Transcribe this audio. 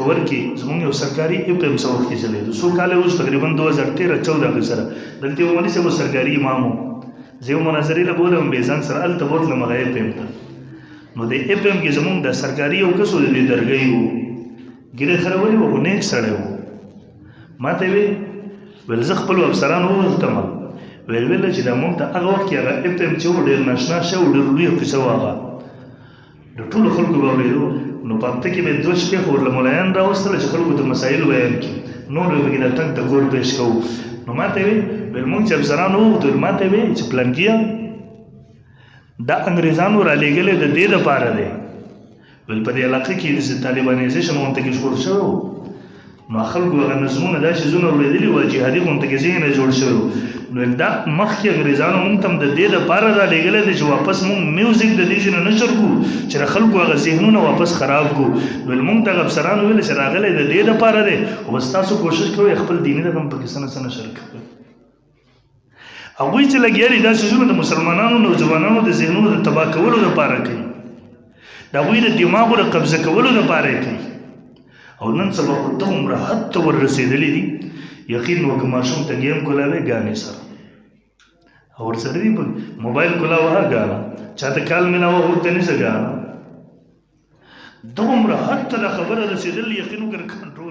پېښور کې زموږ یو سرکاري FM څه وخت کې چلېدو څو کاله اوس تقریبا 2013-14 کې سره دلته یو مولوي صاحب سرکاري امام و زه یو مناظرې له بولم بیزان سره هلته بوتلم هغه FM ته نو د FM کې زموږ د سرکاري یو کس و د دې درګۍ و ګیرې خرولې و خو نیک سړی و ما ته ویل زه خپلو افسرانو وغوښتم ویل چې دا مونږ ته هغه وخت کې هغه FM چې و ډېر ناشنا شی و ډېر لویه قصه و هغه د ټولو خلکو به اورېدو نو په هفته کې به 2 شپې خو ورله ملایان راوستله چې خلکو ته مسایلو بیان کړي نور به پکې د ټنګ ته ګور پېښ کوو نو ما ته ویل مونږ چې افسران وغوښتل ما ته ویل چې پلانکیه دا انګریزانو رالیږلی د دې دپاره دی ویل په دې علاقه کې د طالبانیزیشن غونته کې شروع شوی نو خلکو هغه نظمونه دا شیزونه اورېدلي وو جهادي غونته کې ذهن جوړ شوی نو دا مخکې انګریزانو مونږ ته د دې دپاره رالیږلی دی چې واپس مونږ میوزیک د دې شي نه نشر کړو چې د خلکو هغه ذهنونه واپس خراب کړو ویل مونږ ته هغه افسرانو ویل چې راغلی د دې دپاره دی خو بس تاسو کوشش کوئ خپل دیني رقم پکې څه نه څه نشر کړئ هغوی چې لګیا دي دا څیزونه د مسلمانانو نوجوانانو د ذهنونو د تباه کولو دپاره کوي د هغوی د دماغو د قبضه کولو دپاره یې کوي او نن سبا خو دومره حد ته وررسېدلي دي یقین وکړه ماشوم ته ګیم کولاوې ګانې سره او ورسره دي موبایل کولاوه ګانا چاته کال میلاوه ورته نیسه ګانا دومره حد ته دا خبره رسېدلې یقین وکړه کنټرول